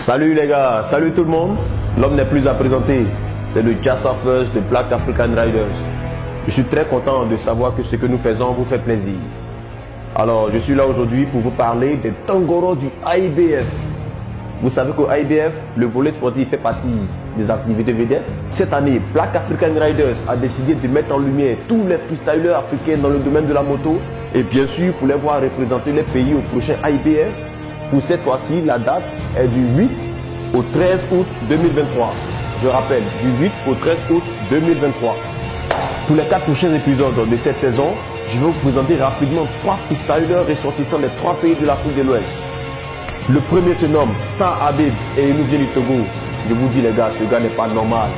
Salut les gars, salut tout le monde. L'homme n'est plus à présenter, c'est le Jah Surfers de Black African Riders. Je suis très content de savoir que ce que nous faisons vous fait plaisir. Alors, je suis là aujourd'hui pour vous parler des Tangoros du AIBF. Vous savez qu'au AIBF, le volet sportif fait partie des activités vedettes. Cette année, Black African Riders a décidé de mettre en lumière tous les freestylers africains dans le domaine de la moto et bien sûr pour les voir représenter les pays au prochain AIBF. Pour cette fois-ci, la date est du 8 au 13 août 2023. Je rappelle, du 8 au 13 août 2023. Pour les 4 prochains épisodes de cette saison, je vais vous présenter rapidement 3 freestylers ressortissant des 3 pays de l'Afrique de l'Ouest. Le premier se nomme Star Habib et il nous vient du Togo. Je vous dis les gars, ce gars n'est pas normal.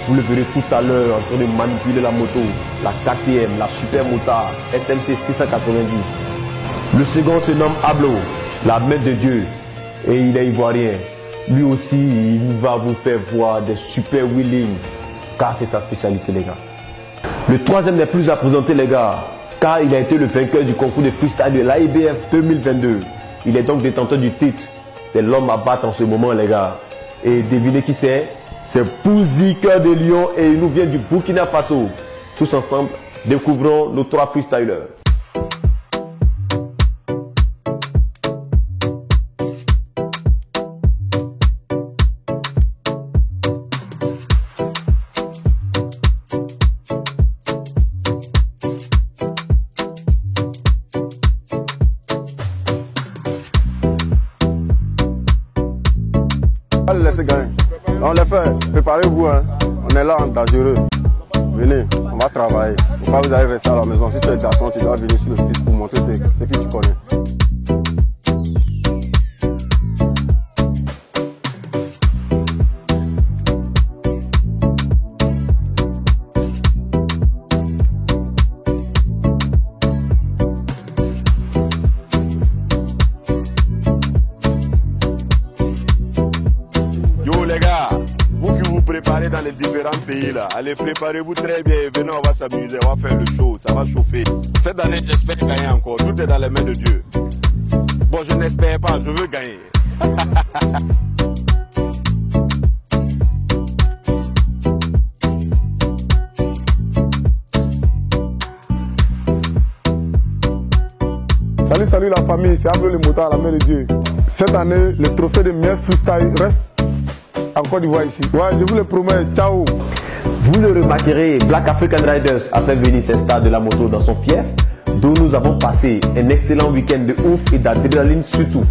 Vous le verrez tout à l'heure en train de manipuler la moto, la KTM, la Super Motard, SMC 690. Le second se nomme Ablo, la main de Dieu, et il est ivoirien. Lui aussi, il va vous faire voir des super wheeling, car c'est sa spécialité les gars. Le troisième n'est plus à présenter les gars, car il a été le vainqueur du concours de freestyle de l'AIBF 2022. Il est donc détenteur du titre. C'est l'homme à battre en ce moment les gars. Et devinez qui c'est? C'est Pouzi Cœur de Lion et il nous vient du Burkina Faso. Tous ensemble, découvrons nos 3 freestylers. Allez, laissez gagner. On les fait, préparez-vous, hein. On est là en dangereux. Venez, on va travailler. Faut pas vous allez rester à la maison. Si tu es garçon, tu dois venir sur le piste pour montrer ce que tu connais. Les gars, vous qui vous préparez dans les différents pays là, allez préparez-vous très bien et venez, on va s'amuser, on va faire le show, ça va chauffer. Cette année j'espère gagner encore, tout est dans les mains de Dieu. Bon, je n'espère pas, je veux gagner. Salut la famille, c'est Ablo le motard à la main de Dieu. Cette année, le trophée de meilleur freestyle reste en Côte d'Ivoire ici. Ouais, je vous le promets, ciao. Vous le remarquerez, Black African Riders a fait venir ses stars de la moto dans son fief, d'où nous avons passé un excellent week-end de ouf et d'adrénaline surtout.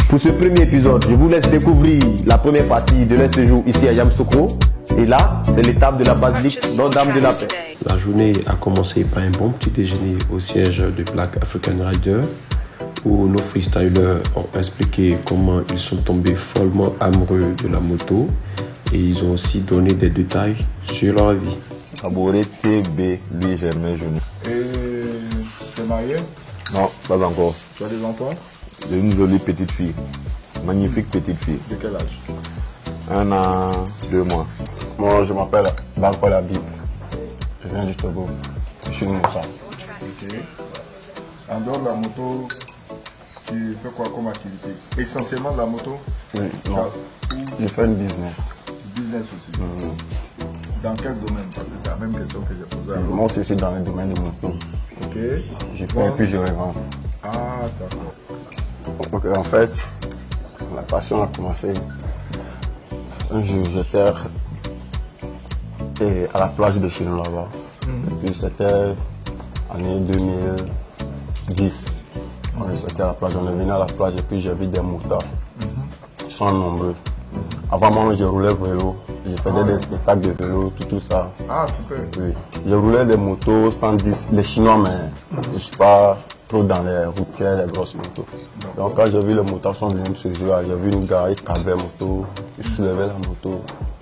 Pour ce premier épisode, je vous laisse découvrir la première partie de leur séjour ici à Yamoussoukro. Et là, c'est l'étape de la basilique Notre-Dame de la Paix. La journée a commencé par un bon petit déjeuner au siège de Black African Rider, où nos freestylers ont expliqué comment ils sont tombés follement amoureux de la moto et ils ont aussi donné des détails sur leur vie. Aboré TB, lui j'ai mes genoux. Et tu es marié? Non, pas encore. Tu as des enfants? J'ai une jolie petite fille. Magnifique petite fille. De quel âge? 1 an, 2 mois. Moi je m'appelle Bankole Habib. Je viens du Togo. Je suis une chasse. Ok. En dehors de la moto, tu fais quoi comme activité? Essentiellement de la moto? Oui, non. J'ai fait une business. Business aussi. Dans quel domaine? Parce que c'est la même question que j'ai posée. Moi aussi, je suis dans le domaine de moto. Ok. Je fais et puis je revends. Ah, d'accord. Donc, en fait, la passion a commencé. Un jour, j'étais à la plage de Chine là-bas. Puis c'était année 2010. On est sorti à la plage, on est venu à la plage et puis j'ai vu des motards. Ils sont nombreux. Avant moi, je roulais vélo. Je faisais des spectacles de vélo, tout ça. Ah, super. Oui. Je roulais des motos 110, les Chinois, mais je ne suis pas trop dans les routières, les grosses motos. Donc quand j'ai vu les motards sont venus ce jour-là, j'ai vu une gars, il câblait la moto, il soulevait la moto.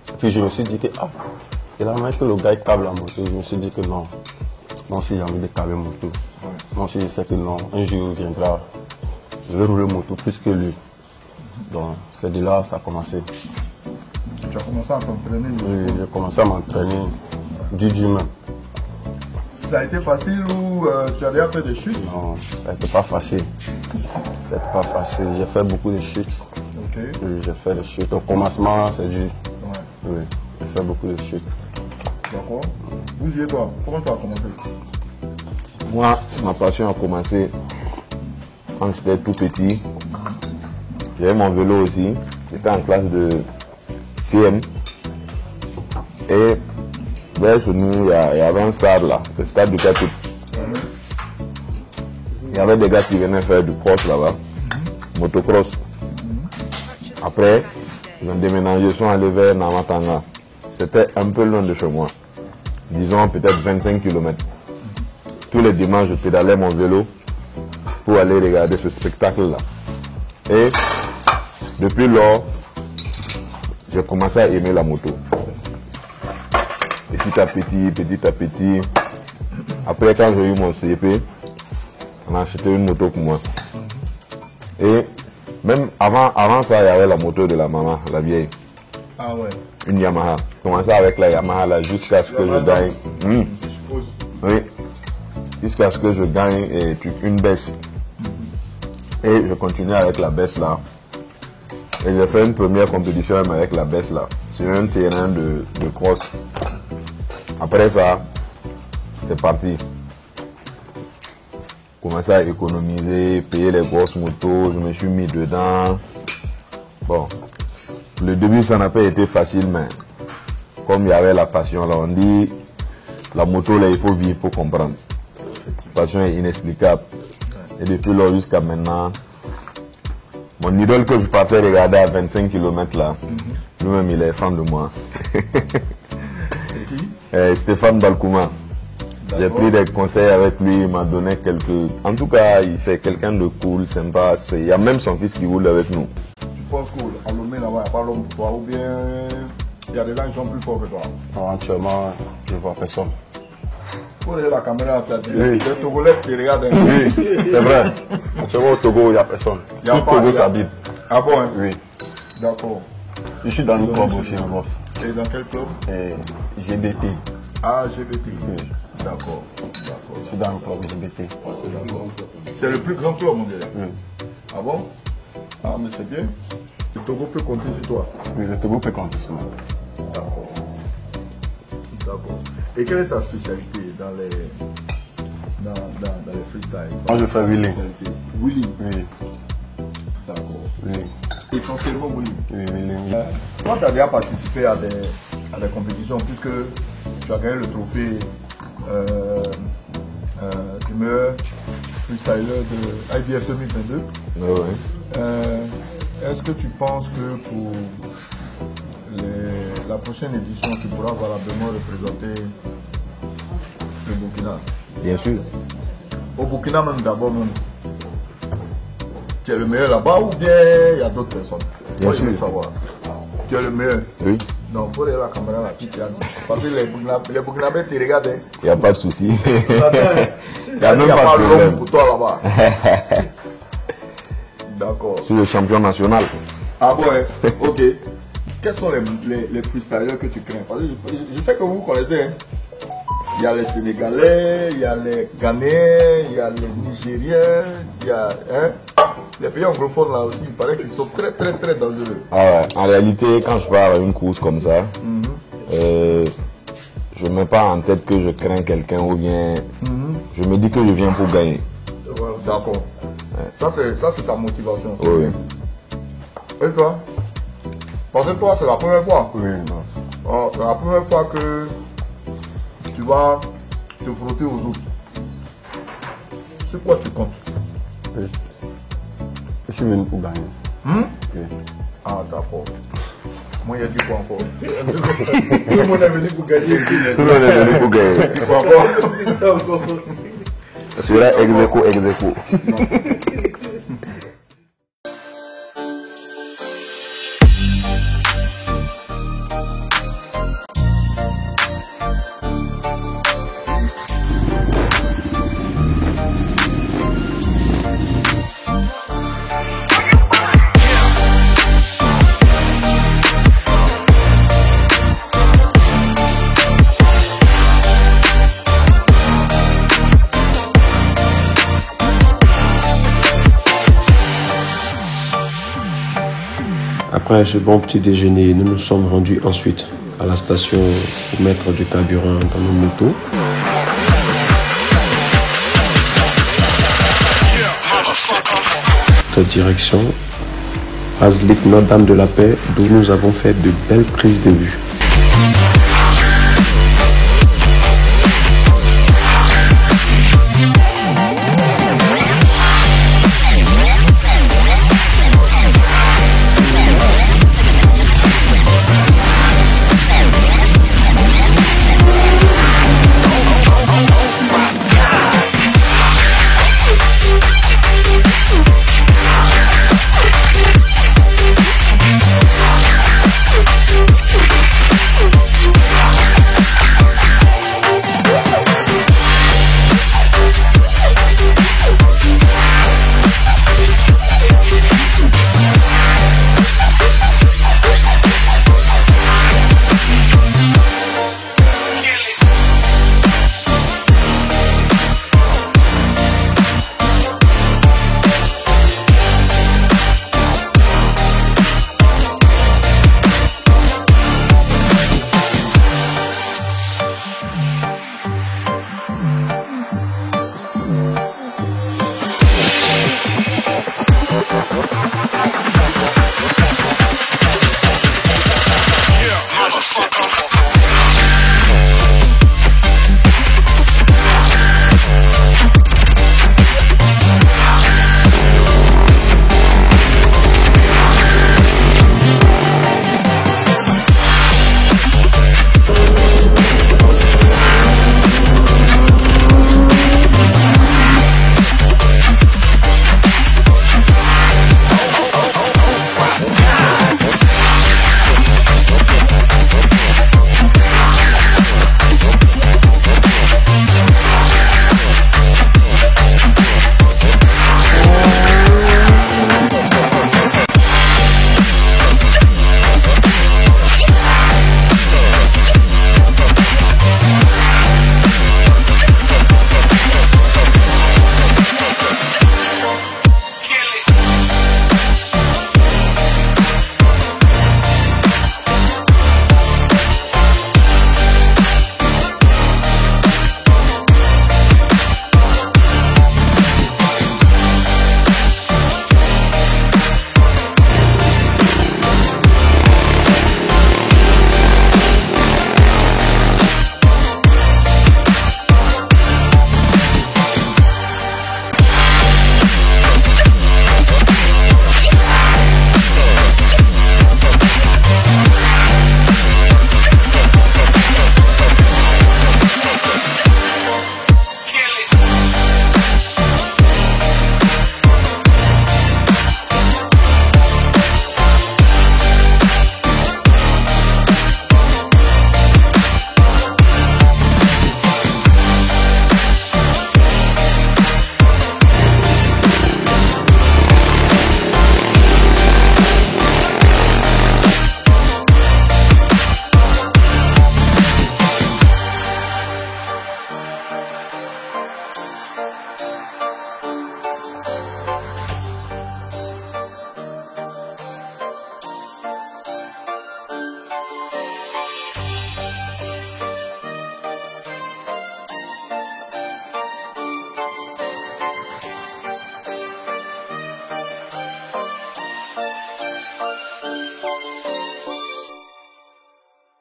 Et puis je me suis dit que, ah, et là, même que le gars il câble la moto, je me suis dit que non. Moi aussi j'ai envie de câbler moto. Moi aussi je sais que non, un jour il viendra, je vais rouler moto plus que lui. Donc c'est de là que ça a commencé. Tu as commencé à t'entraîner? Oui, j'ai commencé à m'entraîner du même. Ça a été facile ou tu as déjà fait des chutes? Non, ça n'était pas facile. C'était pas facile. J'ai fait beaucoup de chutes. Ok. Oui, j'ai fait des chutes. Au commencement, c'est dur. Ouais. Oui, j'ai fait beaucoup de chutes. D'accord. Vous y toi, comment tu as commencé? Moi, ma passion a commencé quand j'étais tout petit. J'avais mon vélo aussi. J'étais en classe de CM. Et vers chez nous, il y avait un stade là, le stade du Catou. Il y avait des gars qui venaient faire du cross là-bas, motocross. Après, ils ont déménagé, ils sont allés vers Namatanga. C'était un peu loin de chez moi. Disons peut-être 25 km. Tous les dimanches, je pédalais mon vélo pour aller regarder ce spectacle-là. Et depuis lors, j'ai commencé à aimer la moto. Petit à petit. Après, quand j'ai eu mon CP, on a acheté une moto pour moi. Et même avant ça, il y avait la moto de la maman, la vieille. Ah ouais. Une Yamaha. J'ai commencé avec la Yamaha là jusqu'à ce que je gagne. Oui. Jusqu'à ce que je gagne une baisse. Et je continue avec la baisse là. Et j'ai fait une première compétition même avec la baisse là. Sur un terrain de cross. Après ça, c'est parti. Commencer à économiser, payer les grosses motos, je me suis mis dedans. Bon, le début ça n'a pas été facile, mais comme il y avait la passion là, on dit la moto là il faut vivre pour comprendre. La passion est inexplicable. Et depuis là jusqu'à maintenant, mon idole que je partais regarder à 25 km là, lui-même il est fan de moi. Stéphane Balkouma. J'ai pris des conseils avec lui, il m'a donné quelques... En tout cas, c'est quelqu'un de cool, sympa. Il y a même son fils qui roule avec nous. Tu penses qu'à Lomé là-bas, il n'y a pas l'homme pour toi ou bien il y a des gens qui sont plus forts que toi? Non, actuellement, je ne vois personne. Pour la caméra, tu as dit, Oui. les Togolais qui regardent. Oui, c'est vrai. Actuellement au Togo, il n'y a personne. Il y a Tout pas- Togo il y a- s'habite. Ah bon hein? Oui. D'accord. Je suis dans le club aussi, en boss. Et dans quel club? GBT. Ah, GBT. Oui. D'accord. Je suis dans le club GBT. C'est le plus grand club mondial. Oui. Ah bon? Ah, mais c'est bien. Le Togo peut compter sur toi. Oui, le Togo peut compter sur moi. D'accord. D'accord. Et quelle est ta spécialité dans les freestyles? Moi, je fais wheeling. Wheeling. Oui. D'accord. Oui. Essentiellement wheeling. Oui, wheeling. Toi, tu as déjà participé à des compétitions puisque tu as gagné le trophée du meilleur freestyler de IBF 2022. Oui, oui. Est-ce que tu penses que pour la prochaine édition, tu pourras valablement représenter le Burkina? Bien sûr. Au Burkina même d'abord même. Tu es le meilleur là-bas ou bien il y a d'autres personnes? Bien Moi, je veux sûr. savoir. Tu es le meilleur? Oui. Non, il faut aller à la caméra là, qui te regarde. Parce que les Burkinabés te regardent. hein. Il n'y a pas de souci. Il n'y a même pas pas de l'homme problème. pour toi là-bas. D'accord. Je suis le champion national. Ah bon, hein? Ok. Quels sont les freestylers que tu crains? Parce que je sais que vous connaissez. Hein? Il y a les Sénégalais, il y a les Ghanéens, il y a les Nigériens, il y a les pays anglophones là aussi. Il paraît qu'ils sont très très très dangereux. Ah ouais. En réalité, quand je pars à une course comme ça, je ne mets pas en tête que je crains quelqu'un ou bien je me dis que je viens pour gagner. Voilà. D'accord. Ça c'est ta motivation. Oui. Et toi? Parce que toi c'est la première fois. Oui, Oh, c'est la première fois que tu vas te frotter aux autres. C'est quoi tu comptes? oui. Je suis venu pour gagner. Oui. Ah d'accord. Moi il a dit quoi encore? Tout le monde est venu pour gagner ici. Tout le monde est venu pour gagner. D'accord. Celui-là, ex aequo. Après ce bon petit déjeuner, nous nous sommes rendus ensuite à la station pour mettre du carburant dans nos motos. Notre direction, Azlik Notre-Dame de la Paix, d'où nous avons fait de belles prises de vue.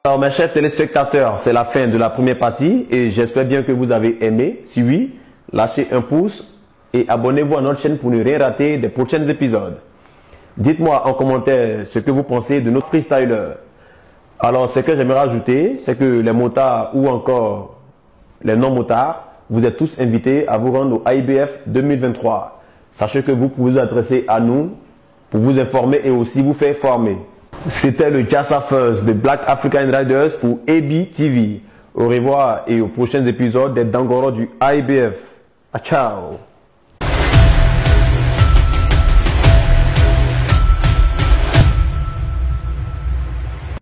Alors mes chers téléspectateurs, c'est la fin de la première partie et j'espère bien que vous avez aimé. Si oui, lâchez un pouce et abonnez-vous à notre chaîne pour ne rien rater des prochains épisodes. Dites-moi en commentaire ce que vous pensez de notre freestyler. Alors ce que j'aimerais ajouter, c'est que les motards ou encore les non-motards, vous êtes tous invités à vous rendre au IBF 2023. Sachez que vous pouvez vous adresser à nous pour vous informer et aussi vous faire former. C'était le Jassa First de Black African Riders pour AB TV. Au revoir et aux prochains épisodes des Dangoro du IBF. Ciao.